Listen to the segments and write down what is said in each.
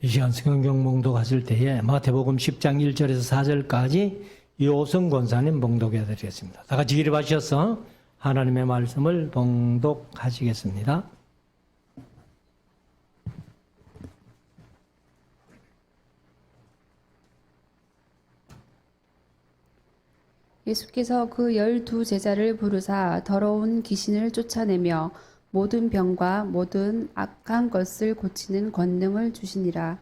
이 시간 성경 봉독하실 때에 마태복음 10장 1절에서 4절까지 이호성 권사님 봉독해 드리겠습니다. 다 같이 기립하셔서 하나님의 말씀을 봉독하시겠습니다. 예수께서 그 12제자를 부르사 더러운 귀신을 쫓아내며 모든 병과 모든 악한 것을 고치는 권능을 주시니라.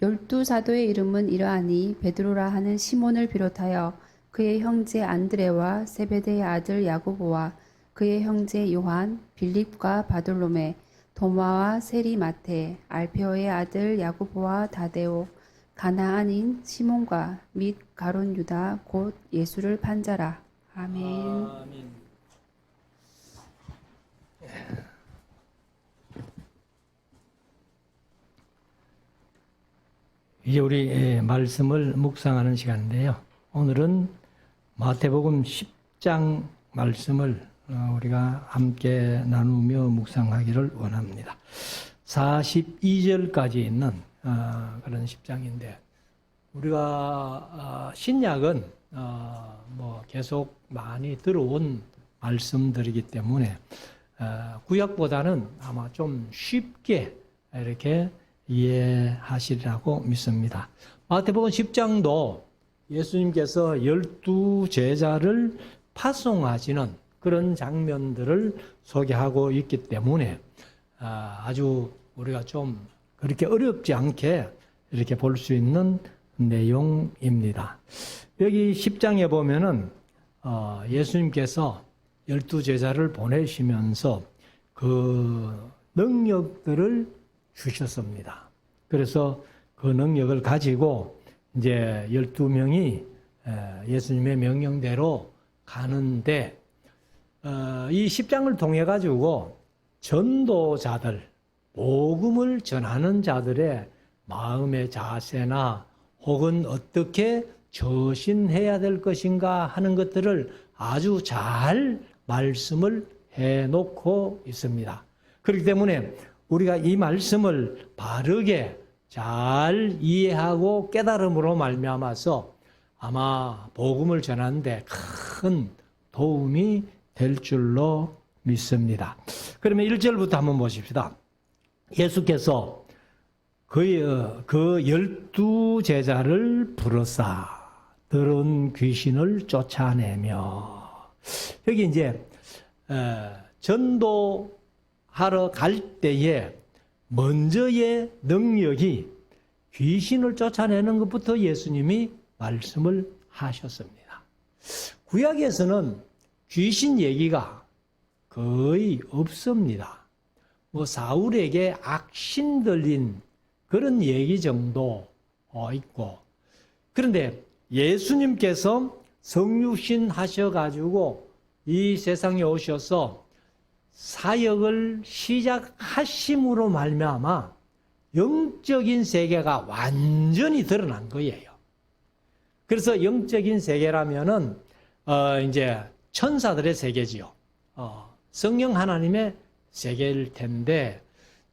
12사도의 이름은 이러하니 베드로라 하는 시몬을 비롯하여 그의 형제 안드레와 세베대의 아들 야고보와 그의 형제 요한, 빌립과 바돌로메, 도마와 세리 마테, 알페오의 아들 야고보와 다데오, 가나안인 시몬과 및 가룟 유다 곧 예수를 판 자라. 아멘. 아멘. 이제 우리 말씀을 묵상하는 시간인데요. 오늘은 마태복음 10장 말씀을 우리가 함께 나누며 묵상하기를 원합니다. 42절까지 있는 그런 10장인데 우리가 신약은 계속 많이 들어온 말씀들이기 때문에 구약보다는 아마 좀 쉽게 이렇게 이해하시리라고 믿습니다. 마태복음 10장도 예수님께서 12제자를 파송하시는 그런 장면들을 소개하고 있기 때문에 아주 우리가 좀 그렇게 어렵지 않게 이렇게 볼 수 있는 내용입니다. 여기 10장에 보면은 예수님께서 12제자를 보내시면서 그 능력들을 주셨습니다. 그래서 그 능력을 가지고 이제 12명이 예수님의 명령대로 가는데 이 10장을 통해 가지고 전도자들, 복음을 전하는 자들의 마음의 자세나 혹은 어떻게 처신해야 될 것인가 하는 것들을 아주 잘 말씀을 해놓고 있습니다. 그렇기 때문에 우리가 이 말씀을 바르게 잘 이해하고 깨달음으로 말미암아서 아마 복음을 전하는데 큰 도움이 될 줄로 믿습니다. 그러면 1절부터 한번 보십시다. 예수께서 그 12제자를 부르사 더러운 귀신을 쫓아내며 여기 이제 전도하러 갈 때에 먼저의 능력이 귀신을 쫓아내는 것부터 예수님이 말씀을 하셨습니다. 구약에서는 귀신 얘기가 거의 없습니다. 사울에게 악신 들린 그런 얘기 정도 있고, 그런데 예수님께서 성육신 하셔가지고 이 세상에 오셔서 사역을 시작하심으로 말미암아 영적인 세계가 완전히 드러난 거예요. 그래서 영적인 세계라면은 이제 천사들의 세계지요. 성령 하나님의 세계일 텐데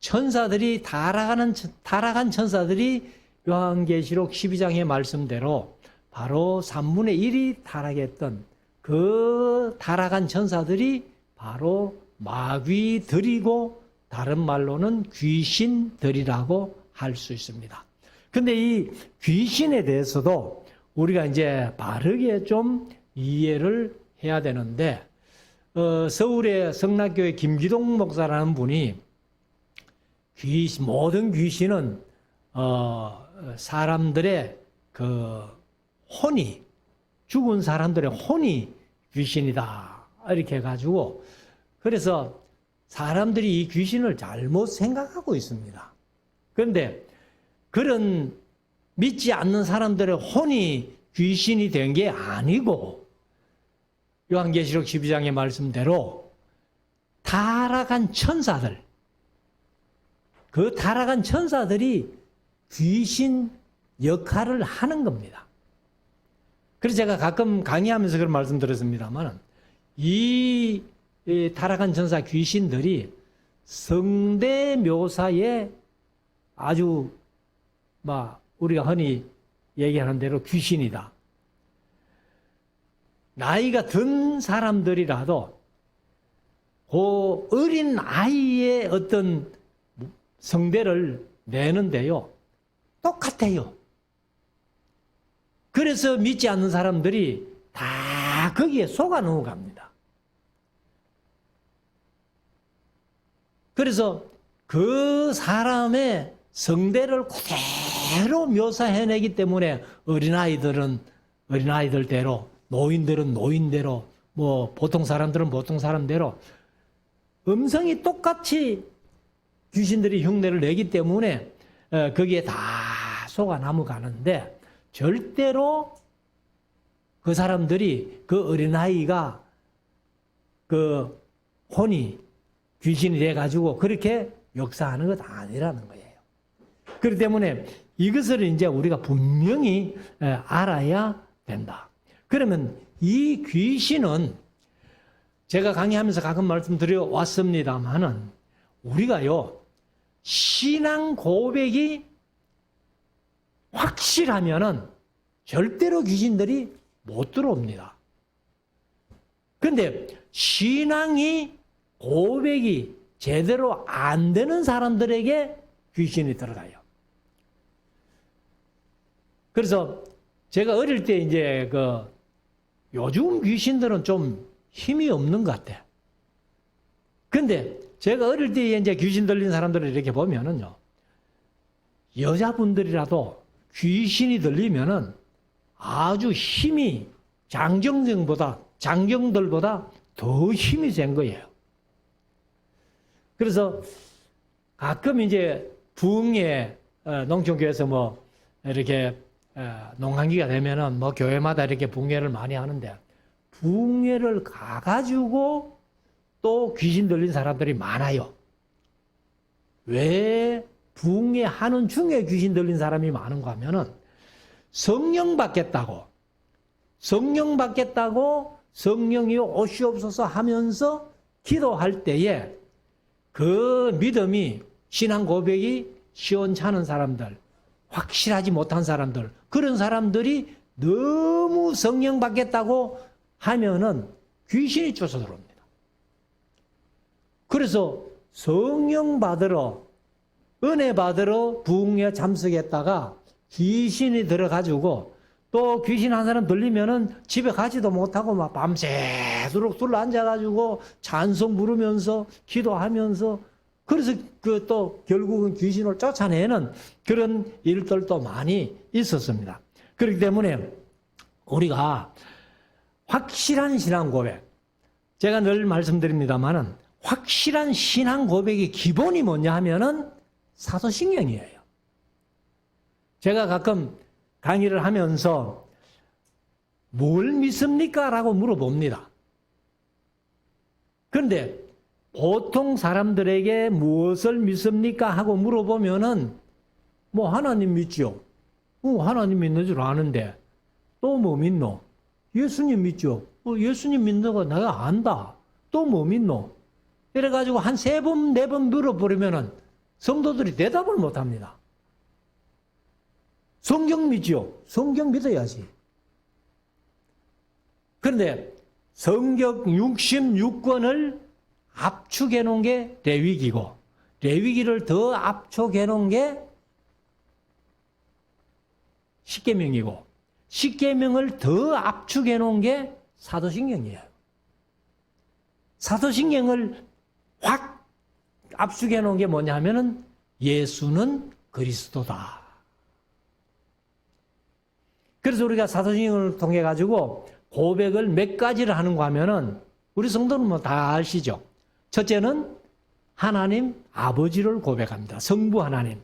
천사들이 타락한 천사들이 요한계시록 12장의 말씀대로 바로 3분의 1이 타락했던 그 타락한 천사들이 바로 마귀들이고 다른 말로는 귀신들이라고 할 수 있습니다. 근데 이 귀신에 대해서도 우리가 이제 바르게 좀 이해를 해야 되는데 서울의 성락교회 김기동 목사라는 분이 모든 귀신은 사람들의 그 혼이 죽은 사람들의 혼이 귀신이다 이렇게 해가지고 그래서 사람들이 이 귀신을 잘못 생각하고 있습니다. 그런데 그런 믿지 않는 사람들의 혼이 귀신이 된 게 아니고 요한계시록 12장의 말씀대로 타락한 천사들, 그 타락한 천사들이 귀신 역할을 하는 겁니다. 그래서 제가 가끔 강의하면서 그런 말씀 드렸습니다만 이 타락한 천사 귀신들이 성대 묘사에 아주 우리가 흔히 얘기하는 대로 귀신이다. 나이가 든 사람들이라도 그 어린 아이의 어떤 성대를 내는데요, 똑같아요. 그래서 믿지 않는 사람들이 다 거기에 속아 넘어갑니다. 그래서 그 사람의 성대를 그대로 묘사해내기 때문에 어린아이들대로, 노인들은 노인대로, 보통 사람들은 보통 사람대로 음성이 똑같이 귀신들이 흉내를 내기 때문에 거기에 다 속아 넘어가는데, 절대로 그 사람들이 그 어린아이가 그 혼이 귀신이 돼가지고 그렇게 역사하는 것 아니라는 거예요. 그렇기 때문에 이것을 이제 우리가 분명히 알아야 된다. 그러면 이 귀신은 제가 강의하면서 가끔 말씀드려 왔습니다만은 우리가요, 신앙 고백이 확실하면은 절대로 귀신들이 못 들어옵니다. 그런데 신앙이 고백이 제대로 안 되는 사람들에게 귀신이 들어가요. 그래서 제가 어릴 때 이제 요즘 귀신들은 좀 힘이 없는 것 같아. 근데 제가 어릴 때 이제 귀신 들린 사람들을 이렇게 보면은요, 여자분들이라도 귀신이 들리면은 아주 힘이 장정들보다 더 힘이 센 거예요. 그래서 가끔 이제 부흥회, 농촌교회에서 이렇게 농한기가 되면은 교회마다 이렇게 부흥회를 많이 하는데, 부흥회를 가가지고 또 귀신 들린 사람들이 많아요. 왜 부흥회 하는 중에 귀신 들린 사람이 많은가 하면은 성령 받겠다고 성령이 오시옵소서 하면서 기도할 때에 그 믿음이, 신앙 고백이 시원찮은 사람들, 확실하지 못한 사람들, 그런 사람들이 너무 성령 받겠다고 하면은 귀신이 쫓아 들어옵니다. 그래서 성령 받으러, 은혜 받으러 부흥회에 참석했다가 귀신이 들어가지고 또 귀신 한 사람 들리면은 집에 가지도 못하고 막 밤새도록 둘러앉아가지고 찬송 부르면서 기도하면서, 그래서 또 결국은 귀신을 쫓아내는 그런 일들도 많이 있었습니다. 그렇기 때문에 우리가 확실한 신앙 고백, 제가 늘 말씀드립니다만은 확실한 신앙 고백의 기본이 뭐냐 하면은 사도신경이에요. 제가 가끔 강의를 하면서 뭘 믿습니까? 라고 물어봅니다. 그런데 보통 사람들에게 무엇을 믿습니까? 하고 물어보면은 하나님 믿죠. 하나님 믿는 줄 아는데 또 뭐 믿노? 예수님 믿죠. 예수님 믿는 거 내가 안다. 또 뭐 믿노? 이래가지고 한 3번, 4번 물어보려면은 성도들이 대답을 못 합니다. 성경 믿죠? 성경 믿어야지. 그런데 성경 66권을 압축해 놓은 게 레위기고, 레위기를 더 압축해 놓은 게 십계명이고, 십계명을 더 압축해 놓은 게 사도신경이에요. 사도신경을 확 압축해 놓은 게 뭐냐 하면은 예수는 그리스도다. 그래서 우리가 사도신경을 통해 가지고 고백을 몇 가지를 하는가 하면은 우리 성도는 다 아시죠? 첫째는 하나님 아버지를 고백합니다. 성부 하나님.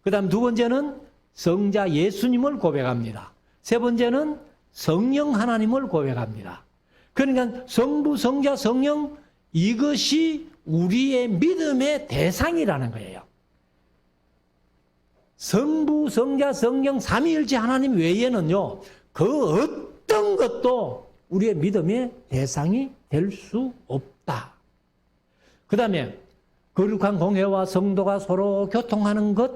그 다음 두 번째는 성자 예수님을 고백합니다. 세 번째는 성령 하나님을 고백합니다. 그러니까 성부, 성자, 성령, 이것이 우리의 믿음의 대상이라는 거예요. 성부, 성자, 성령, 삼위일체 하나님 외에는요, 그 어떤 것도 우리의 믿음의 대상이 될 수 없다. 그 다음에 거룩한 공회와 성도가 서로 교통하는 것,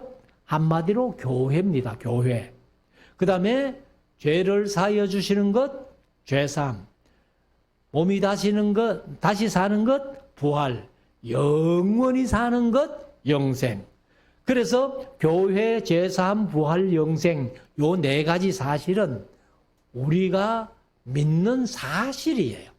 한마디로 교회입니다. 교회. 그 다음에 죄를 사하여 주시는 것, 죄삼. 몸이 다시 사는 것, 부활. 영원히 사는 것, 영생. 그래서 교회, 죄사함, 부활, 영생 요 네 가지 사실은 우리가 믿는 사실이에요.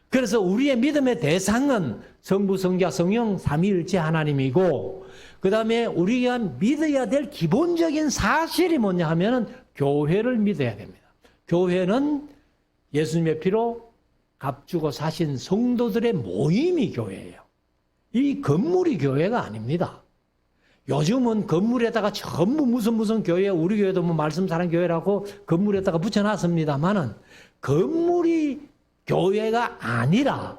그래서 우리의 믿음의 대상은 성부, 성자, 성령 삼위일체 하나님이고, 그 다음에 우리가 믿어야 될 기본적인 사실이 뭐냐 하면은 교회를 믿어야 됩니다. 교회는 예수님의 피로 값주고 사신 성도들의 모임이 교회예요. 이 건물이 교회가 아닙니다. 요즘은 건물에다가 전부 무슨 교회, 우리 교회도 뭐 말씀 사랑 교회라고 건물에다가 붙여놨습니다만은 건물이 교회가 아니라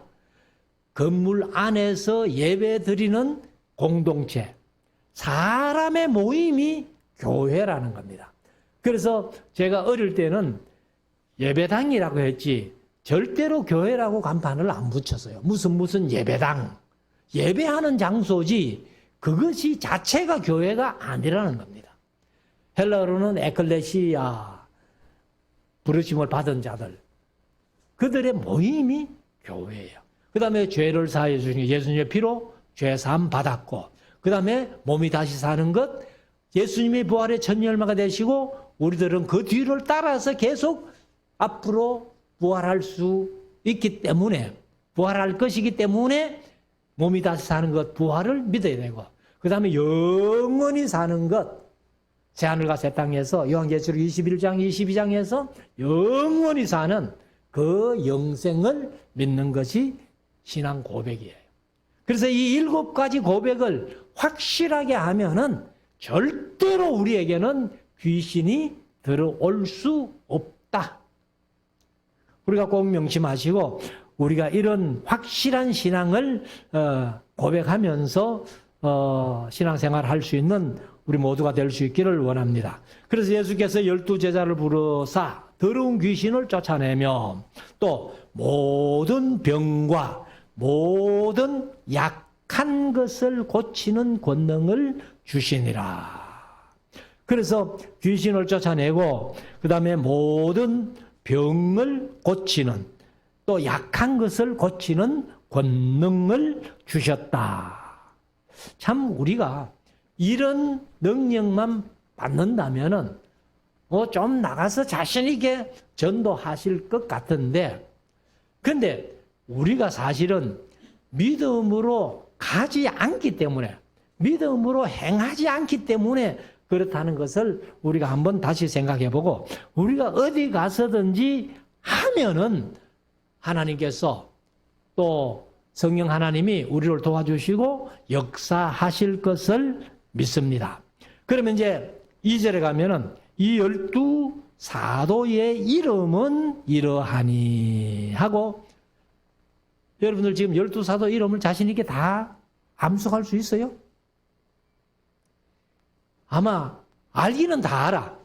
건물 안에서 예배 드리는 공동체, 사람의 모임이 교회라는 겁니다. 그래서 제가 어릴 때는 예배당이라고 했지 절대로 교회라고 간판을 안 붙였어요. 무슨 예배당, 예배하는 장소지 그것이 자체가 교회가 아니라는 겁니다. 헬라어로는 에클레시아, 부르심을 받은 자들, 그들의 모임이 교회예요. 그 다음에 죄를 사하여 주시니 예수님의 피로 죄사함 받았고, 그 다음에 몸이 다시 사는 것, 예수님의 부활의 첫 열매가 되시고 우리들은 그 뒤를 따라서 계속 앞으로 부활할 수 있기 때문에, 부활할 것이기 때문에 몸이 다시 사는 것, 부활을 믿어야 되고, 그 다음에 영원히 사는 것, 새하늘과 새 땅에서 요한계시록 21장, 22장에서 영원히 사는 그 영생을 믿는 것이 신앙 고백이에요. 그래서 이 7가지 고백을 확실하게 하면은 절대로 우리에게는 귀신이 들어올 수 없다. 우리가 꼭 명심하시고 우리가 이런 확실한 신앙을 고백하면서 신앙생활을 할 수 있는 우리 모두가 될 수 있기를 원합니다. 그래서 예수께서 12제자를 부르사 더러운 귀신을 쫓아내며 또 모든 병과 모든 약한 것을 고치는 권능을 주시니라. 그래서 귀신을 쫓아내고 그 다음에 모든 병을 고치는, 또 약한 것을 고치는 권능을 주셨다. 참 우리가 이런 능력만 받는다면은 좀 나가서 자신 있게 전도하실 것 같은데, 근데 우리가 사실은 믿음으로 가지 않기 때문에, 믿음으로 행하지 않기 때문에 그렇다는 것을 우리가 한번 다시 생각해 보고, 우리가 어디 가서든지 하면은 하나님께서 또 성령 하나님이 우리를 도와주시고 역사하실 것을 믿습니다. 그러면 이제 2절에 가면은 이 12사도의 이름은 이러하니 하고, 여러분들 지금 12사도 이름을 자신 있게 다 암송할 수 있어요? 아마 알기는 다 알아.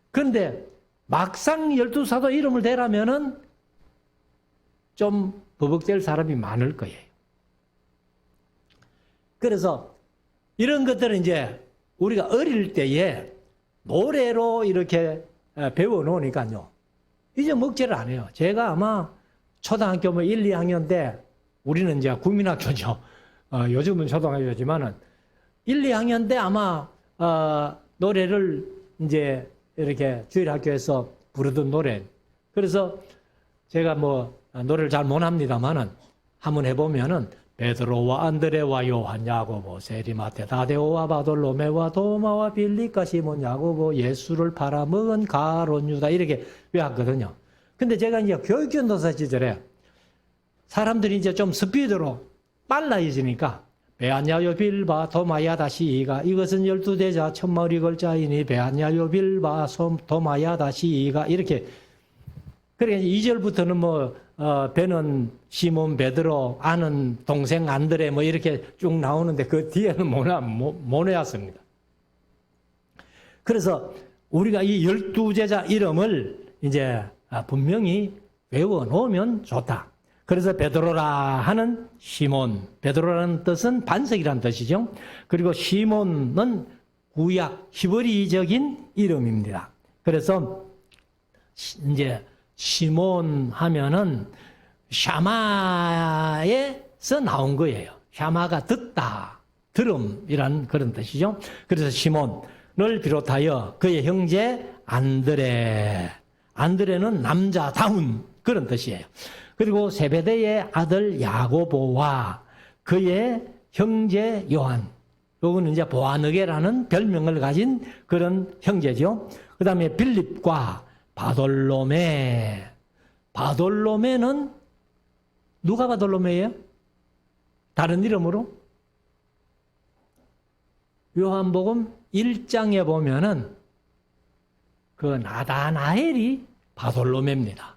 그런데 막상 12사도 이름을 대라면은 좀 버벅될 사람이 많을 거예요. 그래서 이런 것들은 이제 우리가 어릴 때에 노래로 이렇게 배워 놓으니까요, 이제 먹지를 안 해요. 제가 아마 초등학교 1, 2학년 때, 우리는 이제 국민학교죠. 요즘은 초등학교지만은 1, 2학년 때 아마 노래를 이제 이렇게 주일학교에서 부르던 노래. 그래서 제가 노래를 잘 못합니다만은 한번 해보면은 베드로와 안드레와 요한, 야고보, 세리마테, 다데오와 바돌로메와 도마와 빌립과 시몬, 야고보, 예수를 팔아먹은 가룟 유다, 이렇게 외웠거든요. 근데 제가 이제 교육전도사 시절에 사람들이 이제 좀 스피드로 빨라지니까 베아냐요 빌바 도마야 다시이가 이것은 12대자 천머리 걸자이니 베아냐요 빌바 도마야 다시이가 이렇게. 그러니까 2절부터는 배는 시몬 베드로, 아는 동생 안드레 이렇게 쭉 나오는데 그 뒤에는 못 외웠습니다. 그래서 우리가 이 12제자 이름을 이제 분명히 외워 놓으면 좋다. 그래서 베드로라 하는 시몬, 베드로라는 뜻은 반석이라는 뜻이죠. 그리고 시몬은 구약 히브리적인 이름입니다. 그래서 이제 시몬 하면은 샤마에서 나온 거예요. 샤마가 듣다, 들음이란 그런 뜻이죠. 그래서 시몬을 비롯하여 그의 형제 안드레는 남자다운 그런 뜻이에요. 그리고 세베대의 아들 야고보와 그의 형제 요한, 요거는 이제 보아너게라는 별명을 가진 그런 형제죠. 그 다음에 빌립과 바돌로메. 바돌로메는 누가 바돌로메예요? 다른 이름으로? 요한복음 1장에 보면은 그 나다나엘이 바돌로메입니다.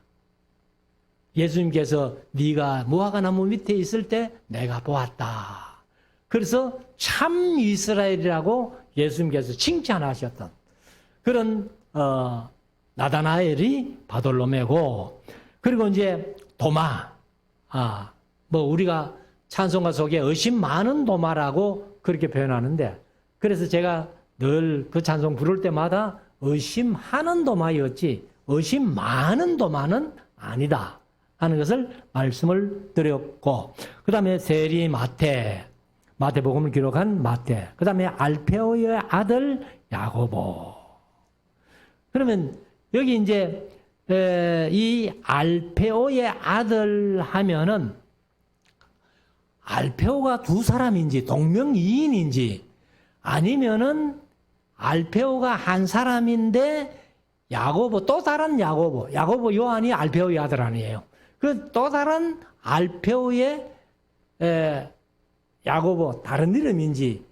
예수님께서 네가 무화과나무 밑에 있을 때 내가 보았다. 그래서 참 이스라엘이라고 예수님께서 칭찬하셨던 그런 나다나엘이 바돌로메고, 그리고 이제 도마, 우리가 찬송가 속에 의심 많은 도마라고 그렇게 표현하는데, 그래서 제가 늘 그 찬송 부를 때마다 의심하는 도마였지 의심 많은 도마는 아니다 하는 것을 말씀을 드렸고, 그 다음에 세리 마태복음을 기록한 마태, 그 다음에 알페오의 아들 야고보. 그러면 여기 이제 이 알페오의 아들 하면은 알페오가 두 사람인지 동명이인인지 아니면은 알페오가 한 사람인데 야고보, 또 다른 야고보 요한이 알페오의 아들 아니에요. 그 또 다른 알페오의 야고보 다른 이름인지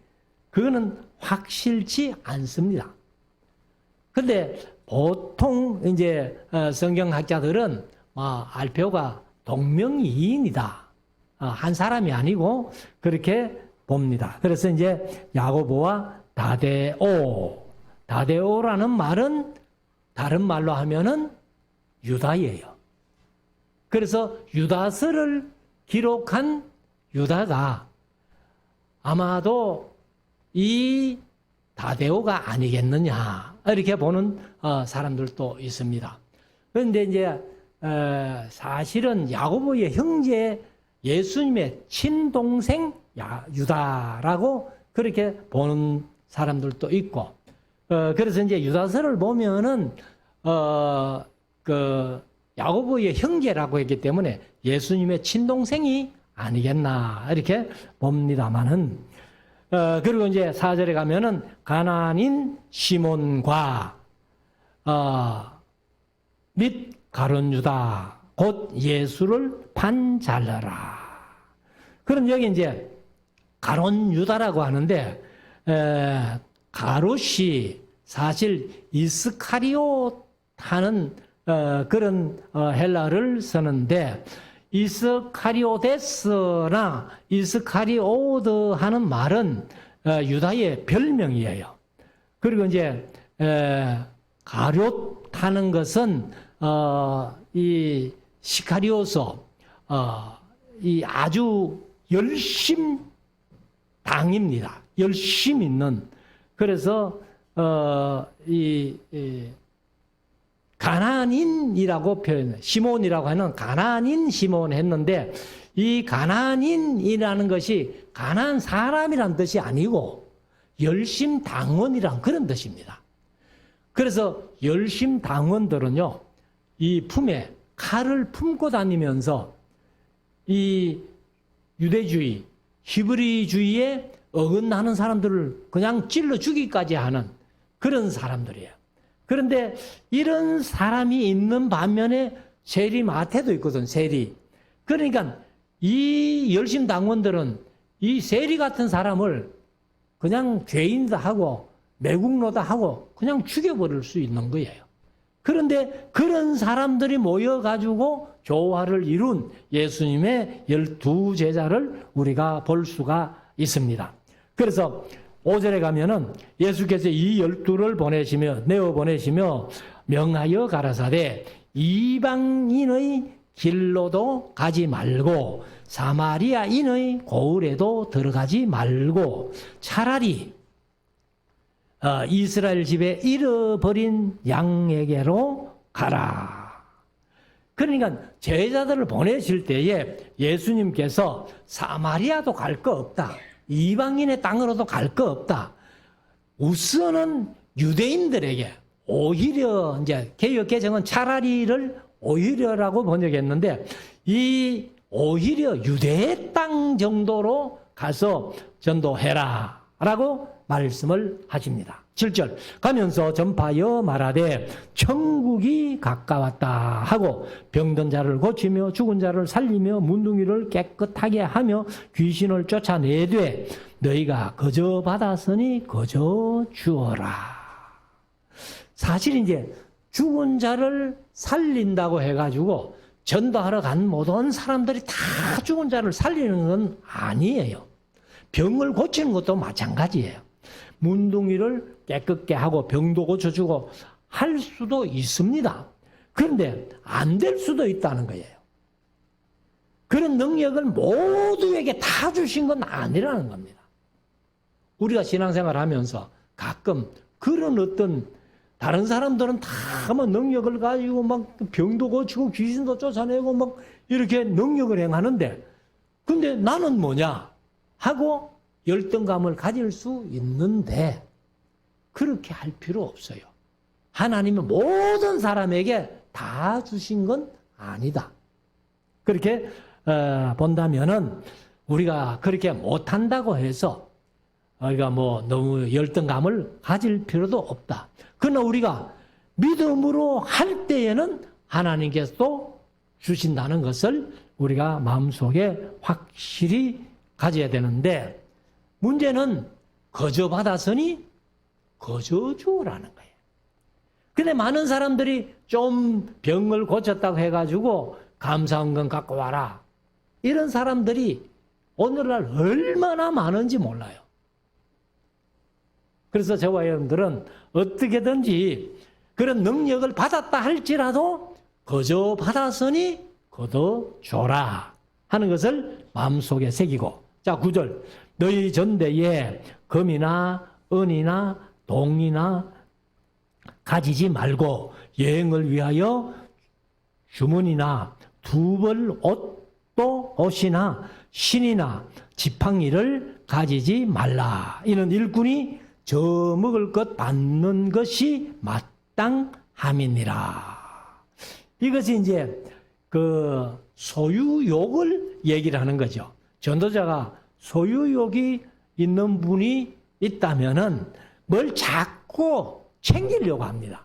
그거는 확실치 않습니다. 근데 보통 이제 성경학자들은 알페오가 동명이인이다, 한 사람이 아니고 그렇게 봅니다. 그래서 이제 야고보와 다데오라는 말은 다른 말로 하면은 유다예요. 그래서 유다서를 기록한 유다가 아마도 이 다데오가 아니겠느냐 이렇게 보는 사람들도 있습니다. 그런데 이제 사실은 야고보의 형제 예수님의 친동생 유다라고 그렇게 보는 사람들도 있고, 그래서 이제 유다서를 보면은 그 야고보의 형제라고 했기 때문에 예수님의 친동생이 아니겠나 이렇게 봅니다만은, 그리고 이제 4절에 가면은 가나안인 시몬과 및 가룟 유다 곧 예수를 판잘라라. 그럼 여기 이제 가룟 유다라고 하는데, 가롯이 사실 이스카리옷 하는 그런 헬라를 쓰는데, 이스카리오데스나 이스카리오드 하는 말은 유다의 별명이에요. 그리고 이제 가롯 하는 것은 이 시카리오서 이 아주 열심 당입니다. 열심 있는. 그래서 이 가나안인이라고 표현해요. 시몬이라고 하는 가나안인 시몬 했는데, 이 가나안인이라는 것이 가나안 사람이란 뜻이 아니고 열심당원이란 그런 뜻입니다. 그래서 열심당원들은요, 이 품에 칼을 품고 다니면서 이 유대주의, 히브리주의에 어긋나는 사람들을 그냥 찔러 죽이기까지 하는 그런 사람들이에요. 그런데 이런 사람이 있는 반면에 세리 마태도 있거든, 세리. 그러니까 이 열심당원들은 이 세리 같은 사람을 그냥 죄인다 하고 매국노다 하고 그냥 죽여버릴 수 있는 거예요. 그런데 그런 사람들이 모여가지고 조화를 이룬 예수님의 12제자를 우리가 볼 수가 있습니다. 그래서 5절에 가면은 예수께서 이 12를 내어 보내시며 명하여 가라사대 이방인의 길로도 가지 말고 사마리아인의 고을에도 들어가지 말고 차라리 이스라엘 집에 잃어버린 양에게로 가라. 그러니까 제자들을 보내실 때에 예수님께서 사마리아도 갈 거 없다. 이방인의 땅으로도 갈 거 없다. 우선은 유대인들에게 오히려 이제 개역 개정은 차라리를 오히려라고 번역했는데 이 오히려 유대의 땅 정도로 가서 전도해라라고 말씀을 하십니다. 7절 가면서 전파하여 말하되 천국이 가까웠다 하고 병든 자를 고치며 죽은 자를 살리며 문둥이를 깨끗하게 하며 귀신을 쫓아내되 너희가 거저 받았으니 거저 주어라. 사실 이제 죽은 자를 살린다고 해가지고 전도하러 간 모든 사람들이 다 죽은 자를 살리는 건 아니에요. 병을 고치는 것도 마찬가지예요. 문둥이를 깨끗게 하고 병도 고쳐주고 할 수도 있습니다. 그런데 안 될 수도 있다는 거예요. 그런 능력을 모두에게 다 주신 건 아니라는 겁니다. 우리가 신앙생활 하면서 가끔 그런 어떤 다른 사람들은 다 뭐 능력을 가지고 막 병도 고치고 귀신도 쫓아내고 막 이렇게 능력을 행하는데 근데 나는 뭐냐 하고 열등감을 가질 수 있는데 그렇게 할 필요 없어요. 하나님은 모든 사람에게 다 주신 건 아니다. 그렇게 본다면은 우리가 그렇게 못한다고 해서 우리가 뭐 너무 열등감을 가질 필요도 없다. 그러나 우리가 믿음으로 할 때에는 하나님께서도 주신다는 것을 우리가 마음속에 확실히 가져야 되는데 문제는 거저 받았으니 거저 주라는 거예요. 근데 많은 사람들이 좀 병을 고쳤다고 해가지고 감사한 건 갖고 와라. 이런 사람들이 오늘날 얼마나 많은지 몰라요. 그래서 저와 여러분들은 어떻게든지 그런 능력을 받았다 할지라도 거저 받았으니 거저 줘라 하는 것을 마음속에 새기고 자 9절 너희 전대에 금이나 은이나 동이나 가지지 말고 여행을 위하여 주문이나 두벌 옷도 옷이나 신이나 지팡이를 가지지 말라. 이는 일꾼이 저 먹을 것 받는 것이 마땅함이니라. 이것이 이제 그 소유욕을 얘기를 하는 거죠. 전도자가 소유욕이 있는 분이 있다면은 뭘 자꾸 챙기려고 합니다.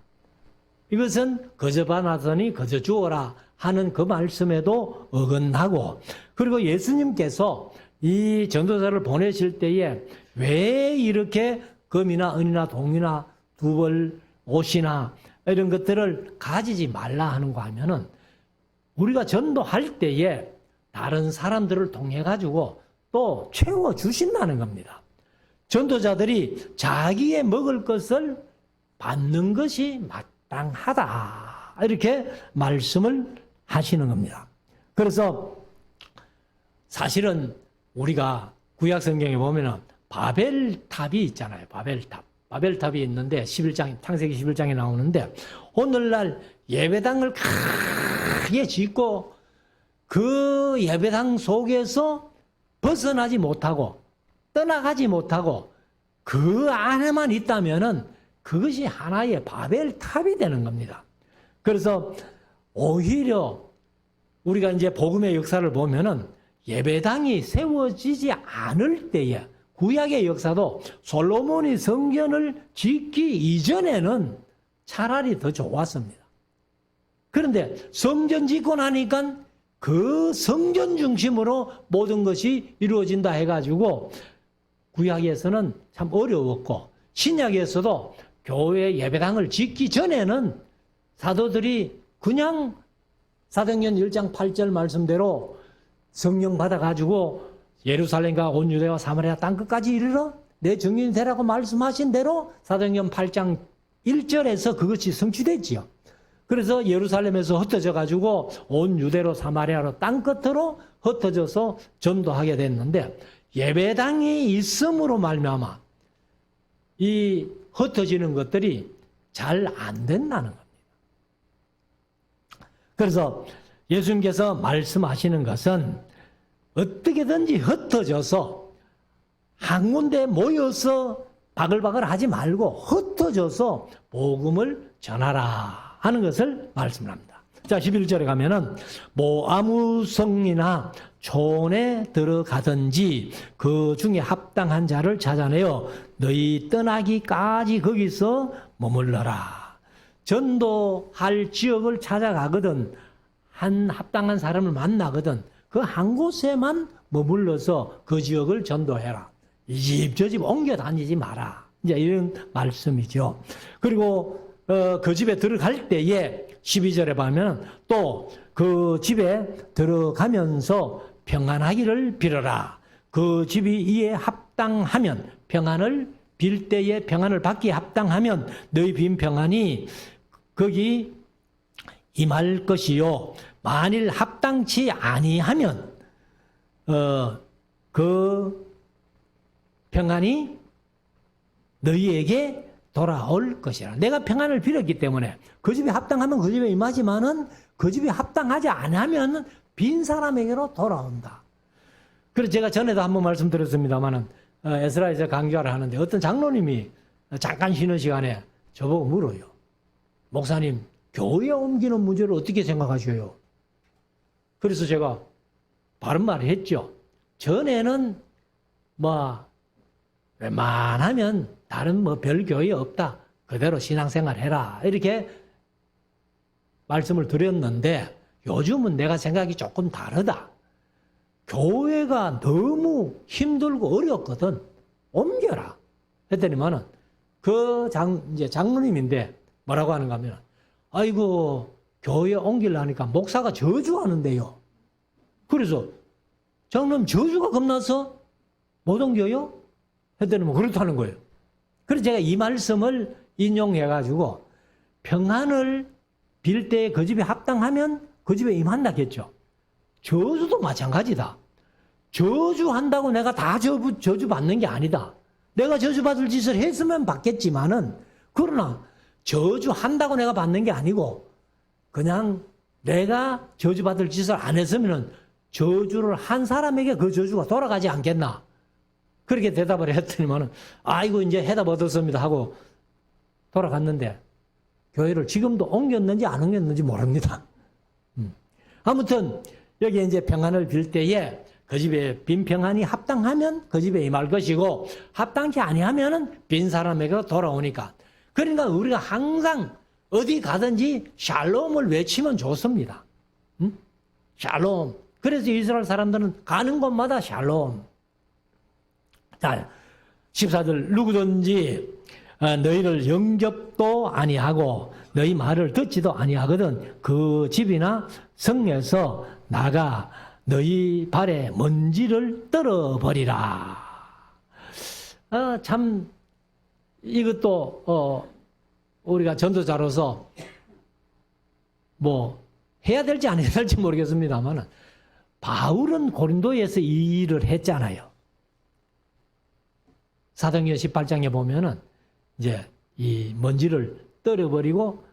이것은 거저 받았으니 거저 주어라 하는 그 말씀에도 어긋나고 그리고 예수님께서 이 전도자를 보내실 때에 왜 이렇게 금이나 은이나 동이나 두벌 옷이나 이런 것들을 가지지 말라 하는가 하면은 우리가 전도할 때에 다른 사람들을 통해 가지고 또 채워 주신다는 겁니다. 전도자들이 자기의 먹을 것을 받는 것이 마땅하다. 이렇게 말씀을 하시는 겁니다. 그래서 사실은 우리가 구약 성경에 보면은 바벨탑이 있잖아요. 바벨탑. 바벨탑이 있는데 11장, 창세기 11장에 나오는데 오늘날 예배당을 크게 짓고 그 예배당 속에서 벗어나지 못하고 떠나가지 못하고 그 안에만 있다면은 그것이 하나의 바벨탑이 되는 겁니다. 그래서 오히려 우리가 이제 복음의 역사를 보면은 예배당이 세워지지 않을 때에 구약의 역사도 솔로몬이 성전을 짓기 이전에는 차라리 더 좋았습니다. 그런데 성전 짓고 나니까 그 성전 중심으로 모든 것이 이루어진다 해가지고 구약에서는 참 어려웠고 신약에서도 교회 예배당을 짓기 전에는 사도들이 그냥 사도행전 1장 8절 말씀대로 성령 받아가지고 예루살렘과 온 유대와 사마리아 땅끝까지 이르러 내 증인이 되라고 말씀하신 대로 사도행전 8장 1절에서 그것이 성취됐지요. 그래서 예루살렘에서 흩어져 가지고 온 유대로 사마리아로 땅끝으로 흩어져서 전도하게 됐는데 예배당이 있음으로 말미암아 이 흩어지는 것들이 잘 안 된다는 겁니다. 그래서 예수님께서 말씀하시는 것은 어떻게든지 흩어져서 한 군데 모여서 바글바글 하지 말고 흩어져서 복음을 전하라 하는 것을 말씀합니다. 자, 11절에 가면은 뭐 아무 성이나 촌에 들어가든지 그 중에 합당한 자를 찾아내어 너희 떠나기까지 거기서 머물러라. 전도할 지역을 찾아가거든 한 합당한 사람을 만나거든 그 한 곳에만 머물러서 그 지역을 전도해라. 이 집 저 집 옮겨 다니지 마라. 이제 이런 말씀이죠. 그리고 그 집에 들어갈 때에 12절에 보면 또 그 집에 들어가면서 평안하기를 빌어라. 그 집이 이에 합당하면 평안을 빌 때에 평안을 받기에 합당하면 너희 빈 평안이 거기 임할 것이요. 만일 합당치 아니하면 그 평안이 너희에게 돌아올 것이라. 내가 평안을 빌었기 때문에 그 집에 합당하면 그 집에 임하지만은 그 집에 합당하지 않으면 빈 사람에게로 돌아온다. 그래서 제가 전에도 한번 말씀드렸습니다만은 에스라에서 강좌를 하는데 어떤 장로님이 잠깐 쉬는 시간에 저보고 물어요. 목사님, 교회 옮기는 문제를 어떻게 생각하셔요? 그래서 제가 바른 말을 했죠. 전에는 뭐 웬만하면 다른 뭐 별 교회 없다. 그대로 신앙생활 해라. 이렇게 말씀을 드렸는데 요즘은 내가 생각이 조금 다르다. 교회가 너무 힘들고 어렵거든. 옮겨라. 했더니만은 이제 장로님인데 뭐라고 하는가 하면 아이고 교회 옮기려니까 목사가 저주하는데요. 그래서 장로님 저주가 겁나서 못 옮겨요? 했더니 뭐 그렇다는 거예요. 그래서 제가 이 말씀을 인용해가지고 평안을 빌 때 그 집에 합당하면 그 집에 임한다겠죠. 저주도 마찬가지다. 저주한다고 내가 다 저주받는 게 아니다. 내가 저주받을 짓을 했으면 받겠지만은 그러나 저주한다고 내가 받는 게 아니고 그냥 내가 저주받을 짓을 안 했으면은 저주를 한 사람에게 그 저주가 돌아가지 않겠나. 그렇게 대답을 했더니만은 아이고 이제 해답 얻었습니다 하고 돌아갔는데 교회를 지금도 옮겼는지 안 옮겼는지 모릅니다. 아무튼 여기 이제 평안을 빌 때에 그 집에 빈 평안이 합당하면 그 집에 임할 것이고 합당치 아니하면은 빈 사람에게 돌아오니까 그러니까 우리가 항상 어디 가든지 샬롬을 외치면 좋습니다. 샬롬. 그래서 이스라엘 사람들은 가는 곳마다 샬롬. 자, 14절 누구든지 너희를 영접도 아니하고 너희 말을 듣지도 아니하거든 그 집이나 성에서 나가 너희 발에 먼지를 떨어버리라. 참 이것도 우리가 전도자로서 뭐 해야 될지 안 해야 될지 모르겠습니다만 바울은 고린도에서 이 일을 했잖아요. 사도행전 18장에 보면은 이제 이 먼지를 떨어버리고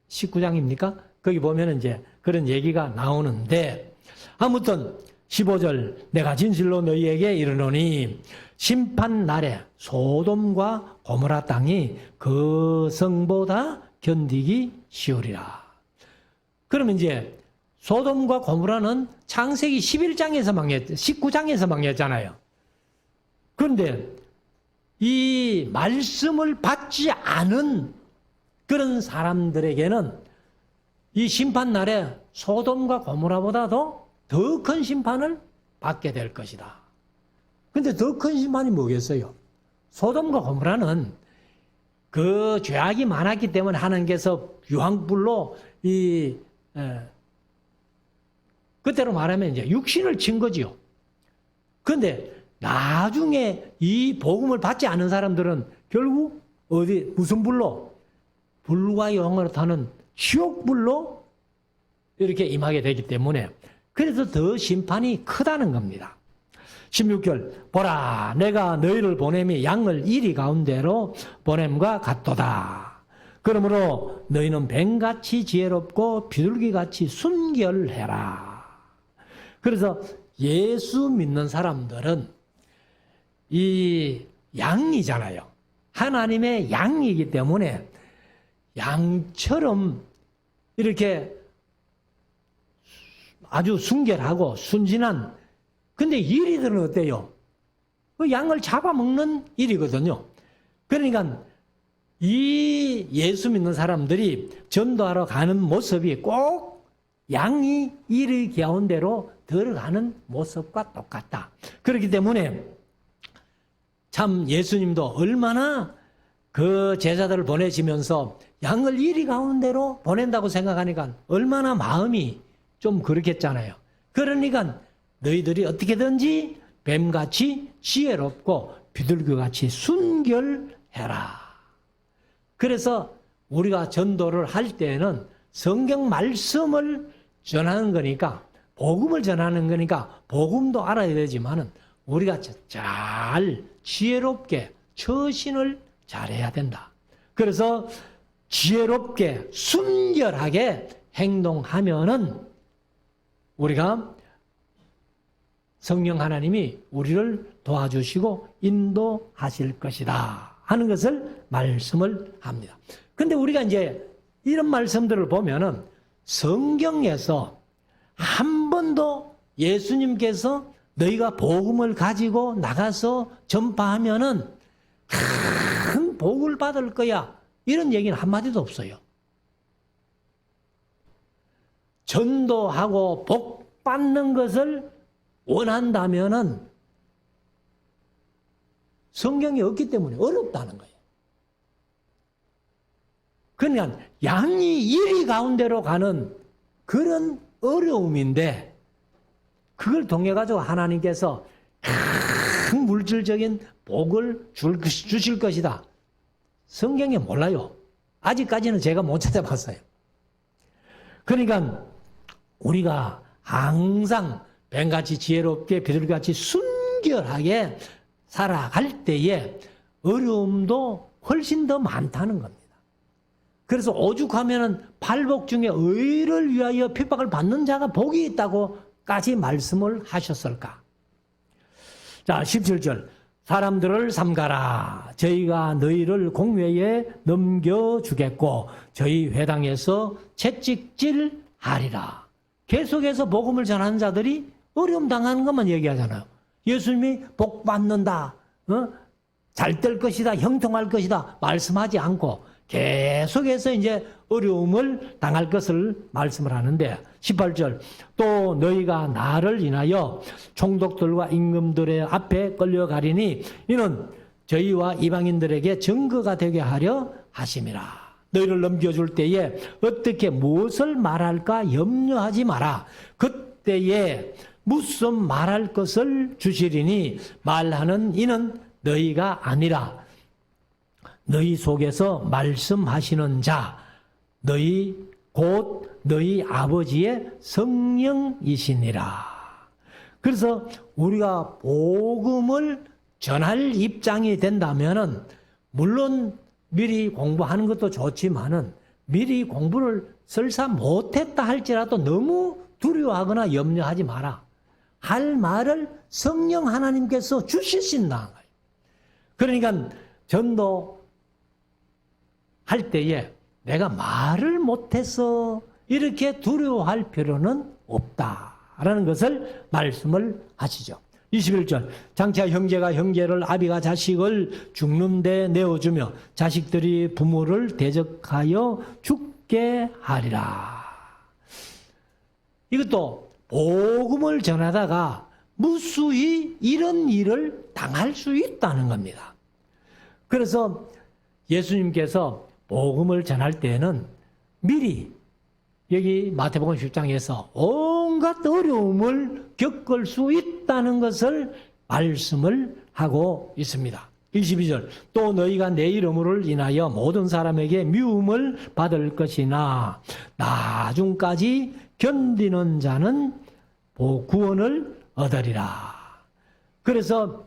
19장입니까? 거기 보면은 이제 그런 얘기가 나오는데 아무튼 15절 내가 진실로 너희에게 이르노니 심판 날에 소돔과 고모라 땅이 그 성보다 견디기 쉬우리라. 그러면 이제 소돔과 고모라는 창세기 11장에서 망했, 19장에서 망했잖아요. 그런데 이 말씀을 받지 않은 그런 사람들에게는 이 심판 날에 소돔과 고모라보다도 더 큰 심판을 받게 될 것이다. 근데 더 큰 심판이 뭐겠어요? 소돔과 고모라는 그 죄악이 많았기 때문에 하나님께서 유황불로 그때로 말하면 이제 육신을 친 거지요. 그런데 나중에 이 복음을 받지 않은 사람들은 결국 무슨 불로? 불과 영으로 타는 지옥불로 이렇게 임하게 되기 때문에 그래서 더 심판이 크다는 겁니다. 16절 보라 내가 너희를 보냄이 양을 이리 가운데로 보냄과 같도다. 그러므로 너희는 뱀같이 지혜롭고 비둘기같이 순결해라. 그래서 예수 믿는 사람들은 이 양이잖아요. 하나님의 양이기 때문에 양처럼 이렇게 아주 순결하고 순진한, 근데 이리들은 어때요? 그 양을 잡아먹는 일이거든요. 그러니까 이 예수 믿는 사람들이 전도하러 가는 모습이 꼭 양이 이리 가운데로 들어가는 모습과 똑같다. 그렇기 때문에 참 예수님도 얼마나 그 제자들을 보내시면서 양을 이리 가운데로 보낸다고 생각하니까 얼마나 마음이 좀 그렇겠잖아요. 그러니까 너희들이 어떻게든지 뱀같이 지혜롭고 비둘기같이 순결해라. 그래서 우리가 전도를 할 때에는 성경 말씀을 전하는 거니까, 복음을 전하는 거니까 복음도 알아야 되지만은 우리가 잘 지혜롭게 처신을 잘해야 된다. 그래서 지혜롭게 순결하게 행동하면은 우리가 성령 하나님이 우리를 도와주시고 인도하실 것이다 하는 것을 말씀을 합니다. 근데 우리가 이제 이런 말씀들을 보면은 성경에서 한 번도 예수님께서 너희가 복음을 가지고 나가서 전파하면은 큰 복을 받을 거야, 이런 얘기는 한마디도 없어요. 전도하고 복 받는 것을 원한다면은 성경이 없기 때문에 어렵다는 거예요. 그러니까 양이 이리 가운데로 가는 그런 어려움인데, 그걸 통해 가지고 하나님께서 큰 물질적인 복을 주실 것이다, 성경에 몰라요. 아직까지는 제가 못 찾아봤어요. 그러니까 우리가 항상 뱀같이 지혜롭게 비둘기같이 순결하게 살아갈 때에 어려움도 훨씬 더 많다는 겁니다. 그래서 오죽하면은 팔복 중에 의를 위하여 핍박을 받는 자가 복이 있다고까지 말씀을 하셨을까. 자, 17절 사람들을 삼가라. 저희가 너희를 공회에 넘겨주겠고 저희 회당에서 채찍질하리라. 계속해서 복음을 전하는 자들이 어려움 당하는 것만 얘기하잖아요. 예수님이 복 받는다, 잘 될 것이다, 형통할 것이다 말씀하지 않고 계속해서 이제 어려움을 당할 것을 말씀을 하는데, 18절 또 너희가 나를 인하여 총독들과 임금들의 앞에 끌려가리니 이는 저희와 이방인들에게 증거가 되게 하려 하심이라. 너희를 넘겨줄 때에 어떻게 무엇을 말할까 염려하지 마라. 그때에 무슨 말할 것을 주시리니 말하는 이는 너희가 아니라 너희 속에서 말씀하시는 자, 너희 곧 너희 아버지의 성령이시니라. 그래서 우리가 복음을 전할 입장이 된다면은 물론 미리 공부하는 것도 좋지만은 미리 공부를 설사 못했다 할지라도 너무 두려워하거나 염려하지 마라. 할 말을 성령 하나님께서 주시신다. 그러니까 전도 할 때에 내가 말을 못해서 이렇게 두려워할 필요는 없다라는 것을 말씀을 하시죠. 21절 장차 형제가 형제를 아비가 자식을 죽는 데 내어주며 자식들이 부모를 대적하여 죽게 하리라. 이것도 복음을 전하다가 무수히 이런 일을 당할 수 있다는 겁니다. 그래서 예수님께서 복음을 전할 때에는 미리 여기 마태복음 10장에서 온갖 어려움을 겪을 수 있다는 것을 말씀을 하고 있습니다. 22절 또 너희가 내 이름을 인하여 모든 사람에게 미움을 받을 것이나 나중까지 견디는 자는 구원을 얻으리라. 그래서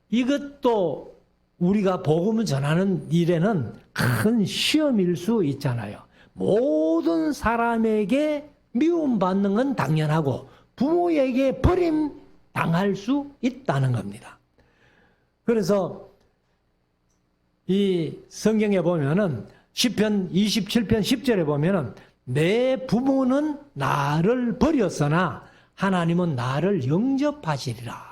이것도 우리가 복음을 전하는 일에는 큰 시험일 수 있잖아요. 모든 사람에게 미움받는 건 당연하고 부모에게 버림당할 수 있다는 겁니다. 그래서 이 성경에 보면은 시편 27편 10절에 보면은 내 부모는 나를 버렸으나 하나님은 나를 영접하시리라.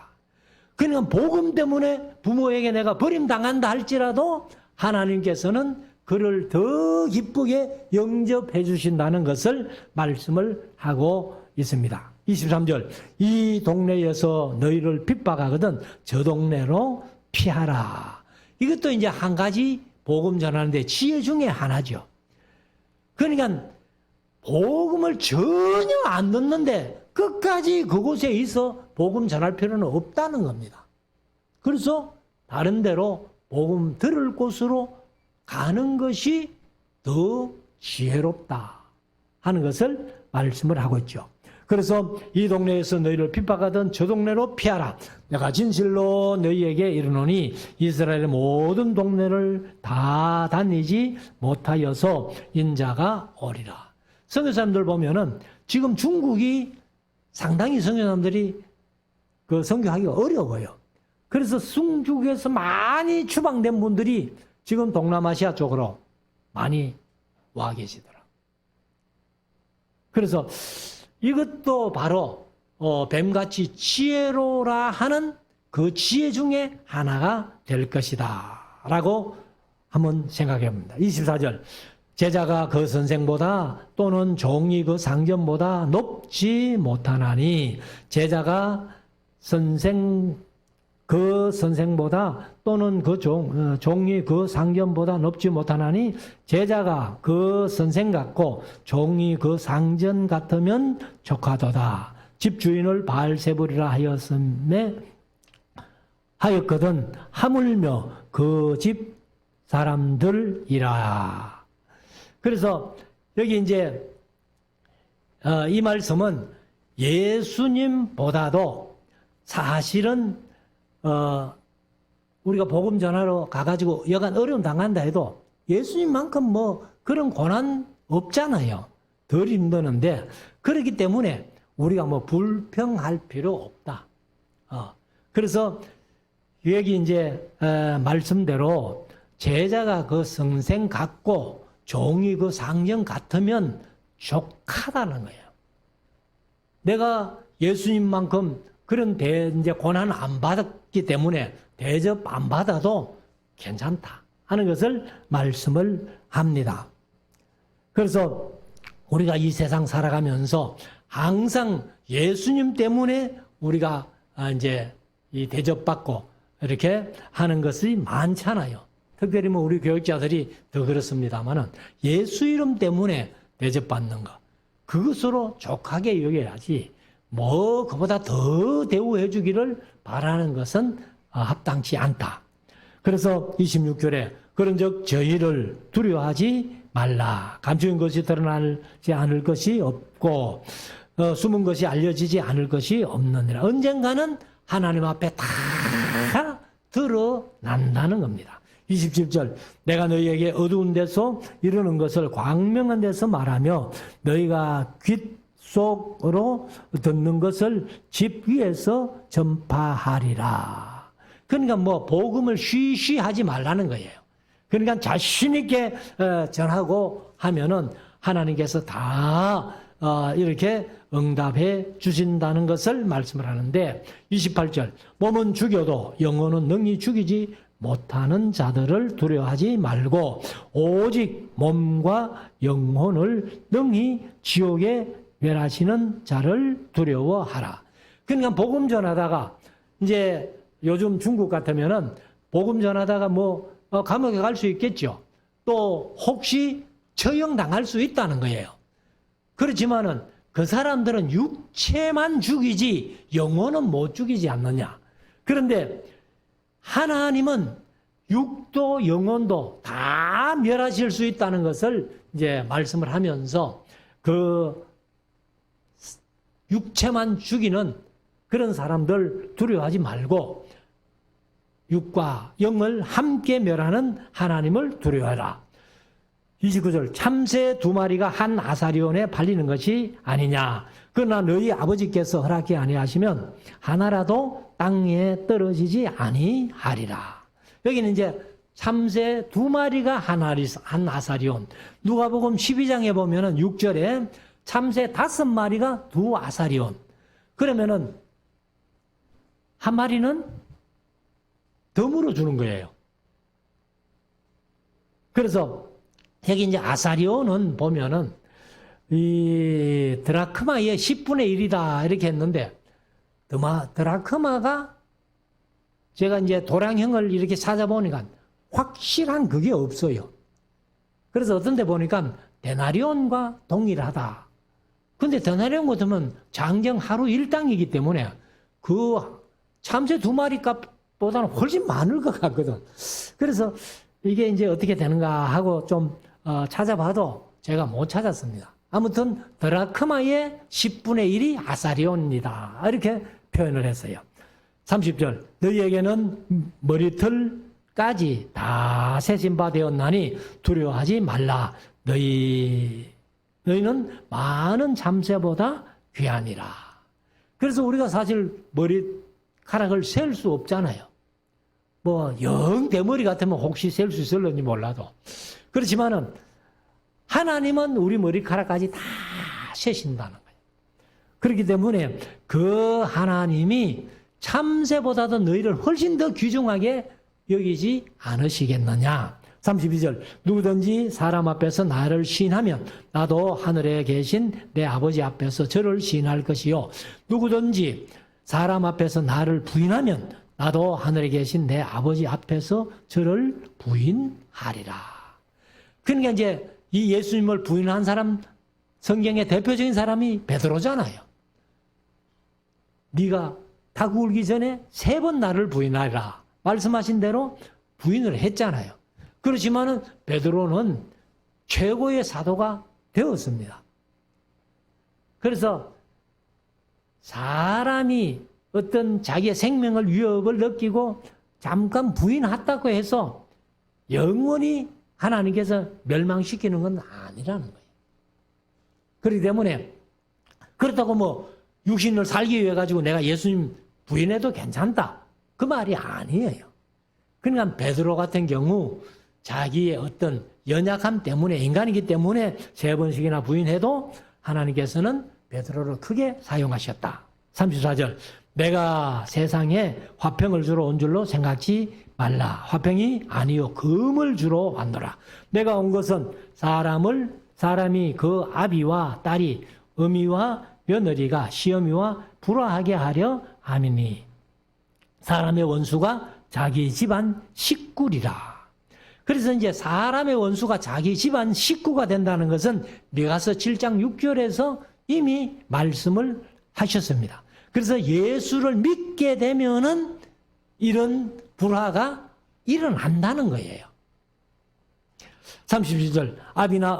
그러니까 복음 때문에 부모에게 내가 버림당한다 할지라도 하나님께서는 그를 더 기쁘게 영접해 주신다는 것을 말씀을 하고 있습니다. 23절 이 동네에서 너희를 핍박하거든 저 동네로 피하라. 이것도 이제 한 가지 복음 전하는데 지혜 중에 하나죠. 그러니까 복음을 전혀 안 듣는데 끝까지 그곳에 있어 복음 전할 필요는 없다는 겁니다. 그래서 다른 데로 복음 들을 곳으로 가는 것이 더 지혜롭다 하는 것을 말씀을 하고 있죠. 그래서 이 동네에서 너희를 핍박하던 저 동네로 피하라. 내가 진실로 너희에게 이르노니 이스라엘의 모든 동네를 다 다니지 못하여서 인자가 오리라. 선교사님들 보면은 지금 중국이 상당히 선교사님들이 그 선교하기가 어려워요. 그래서 중국에서 많이 추방된 분들이 지금 동남아시아 쪽으로 많이 와 계시더라. 그래서 이것도 바로 뱀같이 지혜로라 하는 그 지혜 중에 하나가 될 것이다 라고 한번 생각해 봅니다. 24절 제자가 그 선생보다 또는 종이 그 상전보다 높지 못하나니 제자가 그 선생보다 또는 그 종이 그 상전보다 높지 못하나니 제자가 그 선생 같고 종이 그 상전 같으면 족하도다. 집주인을 바알세불이라 하였거든 하물며 그 집 사람들이라. 그래서 여기 이제 이 말씀은 예수님보다도 사실은 우리가 복음 전하러 가가지고 여간 어려움 당한다 해도 예수님만큼 뭐 그런 고난 없잖아요. 덜 힘드는데 그렇기 때문에 우리가 뭐 불평할 필요 없다. 그래서 여기 이제 말씀대로 제자가 그 선생 같고 종이 그 상전 같으면 족하다는 거예요. 내가 예수님만큼 그런 이제 고난 안 받았기 때문에 대접 안 받아도 괜찮다 하는 것을 말씀을 합니다. 그래서 우리가 이 세상 살아가면서 항상 예수님 때문에 우리가 이제 이 대접받고 이렇게 하는 것이 많잖아요. 특별히 뭐 우리 교육자들이 더 그렇습니다만은 예수 이름 때문에 대접받는 거 그것으로 족하게 여겨야지 뭐 그보다 더 대우해 주기를 바라는 것은 합당치 않다. 그래서 26절에 그런즉 저희를 두려워하지 말라. 감추인 것이 드러나지 않을 것이 없고 숨은 것이 알려지지 않을 것이 없느니라. 언젠가는 하나님 앞에 다 드러난다는 겁니다. 27절 내가 너희에게 어두운 데서 이르는 것을 광명한 데서 말하며 너희가 귓 속으로 듣는 것을 집 위에서 전파하리라. 그러니까 뭐 복음을 쉬쉬하지 말라는 거예요. 그러니까 자신 있게 전하고 하면은 하나님께서 다 이렇게 응답해 주신다는 것을 말씀을 하는데 28절 몸은 죽여도 영혼은 능히 죽이지 못하는 자들을 두려워하지 말고 오직 몸과 영혼을 능히 지옥에 멸하시는 자를 두려워하라. 그러니까 복음 전하다가 이제 요즘 중국 같으면은 복음 전하다가 뭐 감옥에 갈 수 있겠죠. 또 혹시 처형당할 수 있다는 거예요. 그렇지만은 그 사람들은 육체만 죽이지 영혼은 못 죽이지 않느냐. 그런데 하나님은 육도 영혼도 다 멸하실 수 있다는 것을 이제 말씀을 하면서 그 육체만 죽이는 그런 사람들 두려워하지 말고 육과 영을 함께 멸하는 하나님을 두려워하라. 29절 참새 2마리가 한 아사리온에 팔리는 것이 아니냐. 그러나 너희 아버지께서 허락히 아니하시면 하나라도 땅에 떨어지지 아니하리라. 여기는 이제 참새 2마리가 한 아사리온. 누가복음 12장에 보면은 6절에 참새 5마리가 2 아사리온. 그러면은 한 마리는 덤으로 주는 거예요. 그래서 여기 이제 아사리온은 보면은 이 드라크마의 10분의 1이다 이렇게 했는데 드라크마가 제가 이제 도량형을 이렇게 찾아보니까 확실한 그게 없어요. 그래서 어떤 데 보니까 데나리온과 동일하다. 근데 데나리온 같으면 장경 하루 일당이기 때문에 그 참새 2마리 값보다는 훨씬 많을 것 같거든. 그래서 이게 이제 어떻게 되는가 하고 좀 찾아봐도 제가 못 찾았습니다. 아무튼 드라크마의 10분의 1이 아사리온이다. 이렇게 표현을 했어요. 30절 너희에게는 머리털까지 다 세신 바 되었나니 두려워하지 말라. 너희는 많은 참새보다 귀하니라. 그래서 우리가 사실 머리카락을 셀 수 없잖아요. 뭐 영 대머리 같으면 혹시 셀 수 있을런지 몰라도 그렇지만은 하나님은 우리 머리카락까지 다 세신다는 거예요. 그렇기 때문에 그 하나님이 참새보다도 너희를 훨씬 더 귀중하게 여기지 않으시겠느냐. 32절 누구든지 사람 앞에서 나를 시인하면 나도 하늘에 계신 내 아버지 앞에서 저를 시인할 것이요 누구든지 사람 앞에서 나를 부인하면 나도 하늘에 계신 내 아버지 앞에서 저를 부인하리라. 그러니까 이제 이 예수님을 부인한 사람, 성경의 대표적인 사람이 베드로잖아요. 네가 닭 울기 전에 3번 나를 부인하리라. 말씀하신 대로 부인을 했잖아요. 그렇지만은 베드로는 최고의 사도가 되었습니다. 그래서 사람이 어떤 자기의 생명을 위협을 느끼고 잠깐 부인했다고 해서 영원히 하나님께서 멸망시키는 건 아니라는 거예요. 그렇기 때문에 그렇다고 뭐 육신을 살기 위해 가지고 내가 예수님 부인해도 괜찮다. 그 말이 아니에요. 그러니까 베드로 같은 경우 자기의 어떤 연약함 때문에 인간이기 때문에 3번씩이나 부인해도 하나님께서는 베드로를 크게 사용하셨다. 34절 내가 세상에 화평을 주러 온 줄로 생각지 말라. 화평이 아니요 금을 주러 왔노라. 내가 온 것은 사람이 그 아비와 딸이 어미와 며느리가 시어미와 불화하게 하려 함이니 사람의 원수가 자기 집안 식구리라. 그래서 이제 사람의 원수가 자기 집안 식구가 된다는 것은 미가서 7장 6절에서 이미 말씀을 하셨습니다. 그래서 예수를 믿게 되면은 이런 불화가 일어난다는 거예요. 32절 아비나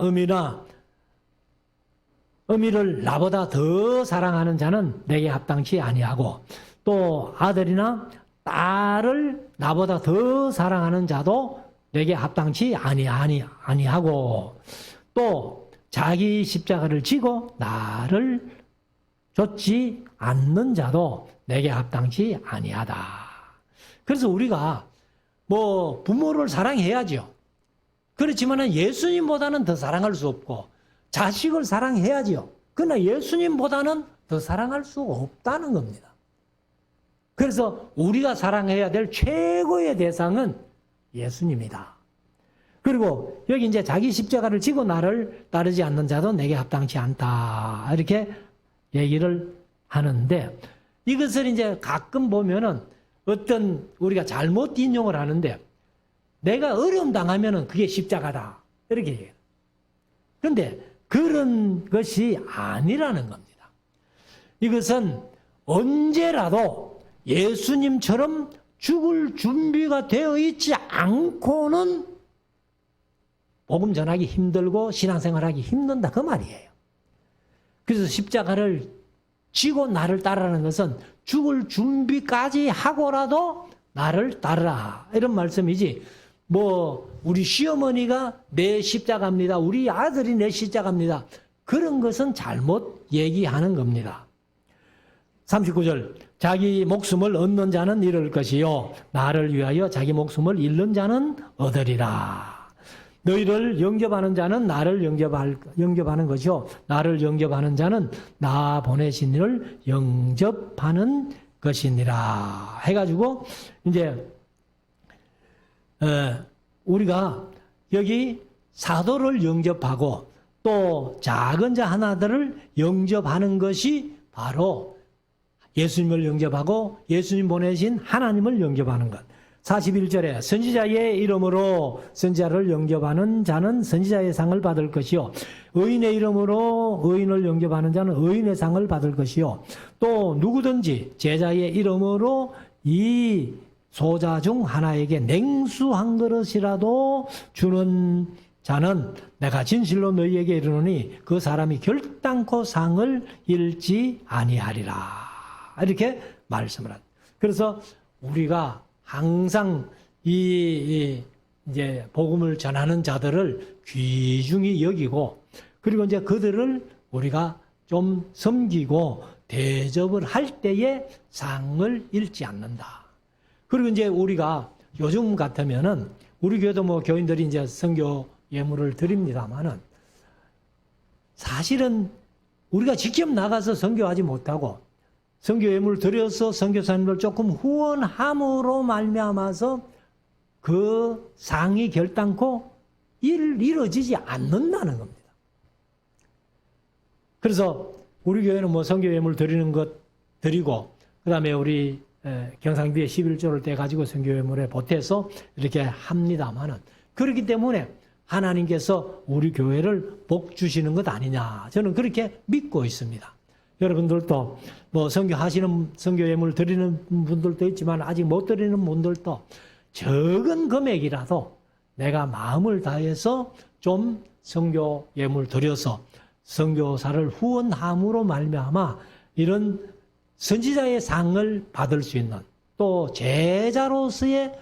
어미를 나보다 더 사랑하는 자는 내게 합당치 아니하고 또 아들이나 딸을 나보다 더 사랑하는 자도 내게 합당치 아니하고 또 자기 십자가를 지고 나를 좇지 않는 자도 내게 합당치 아니하다. 그래서 우리가 뭐 부모를 사랑해야죠. 그렇지만 예수님보다는 더 사랑할 수 없고 자식을 사랑해야죠. 그러나 예수님보다는 더 사랑할 수 없다는 겁니다. 그래서 우리가 사랑해야 될 최고의 대상은 예수님이다. 그리고 여기 이제 자기 십자가를 지고 나를 따르지 않는 자도 내게 합당치 않다. 이렇게 얘기를 하는데 이것을 이제 가끔 보면은 어떤 우리가 잘못 인용을 하는데 내가 어려움 당하면은 그게 십자가다. 이렇게 얘기해요. 그런데 그런 것이 아니라는 겁니다. 이것은 언제라도 예수님처럼 죽을 준비가 되어 있지 않고는 복음 전하기 힘들고 신앙생활하기 힘든다 그 말이에요. 그래서 십자가를 지고 나를 따르라는 것은 죽을 준비까지 하고라도 나를 따르라 이런 말씀이지, 뭐 우리 시어머니가 내 십자가입니다, 우리 아들이 내 십자가입니다, 그런 것은 잘못 얘기하는 겁니다. 39절, 자기 목숨을 얻는 자는 잃을 것이요 나를 위하여 자기 목숨을 잃는 자는 얻으리라. 너희를 영접하는 자는 나를 영접하는 것이요 나를 영접하는 자는 나 보내신 이를 영접하는 것이니라 해가지고 이제 우리가 여기 사도를 영접하고 또 작은 자 하나들을 영접하는 것이 바로 예수님을 영접하고 예수님 보내신 하나님을 영접하는 것. 41절에 선지자의 이름으로 선지자를 영접하는 자는 선지자의 상을 받을 것이요 의인의 이름으로 의인을 영접하는 자는 의인의 상을 받을 것이요 또 누구든지 제자의 이름으로 이 소자 중 하나에게 냉수 한 그릇이라도 주는 자는 내가 진실로 너희에게 이르노니 그 사람이 결단코 상을 잃지 아니하리라. 이렇게 말씀을 합니다. 그래서 우리가 항상 이제 복음을 전하는 자들을 귀중히 여기고, 그리고 이제 그들을 우리가 좀 섬기고 대접을 할 때에 상을 잃지 않는다. 그리고 이제 우리가 요즘 같으면은 우리 교회도 뭐 교인들이 이제 선교 예물을 드립니다만은 사실은 우리가 직접 나가서 선교하지 못하고 선교 예물을 드려서 선교사님들 조금 후원함으로 말미암아서 그 상이 결단코 이루어지지 않는다는 겁니다. 그래서 우리 교회는 뭐 선교 예물 드리는 것 드리고, 그 다음에 우리 경상비에 11조를 떼가지고 선교 예물에 보태서 이렇게 합니다만은, 그렇기 때문에 하나님께서 우리 교회를 복 주시는 것 아니냐, 저는 그렇게 믿고 있습니다. 여러분들도 뭐 선교하시는 선교 예물 드리는 분들도 있지만 아직 못 드리는 분들도 적은 금액이라도 내가 마음을 다해서 좀 선교 예물 드려서 선교사를 후원함으로 말미암아 이런 선지자의 상을 받을 수 있는, 또 제자로서의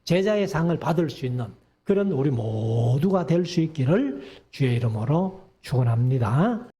제자의 상을 받을 수 있는 그런 우리 모두가 될 수 있기를 주의 이름으로 축원합니다.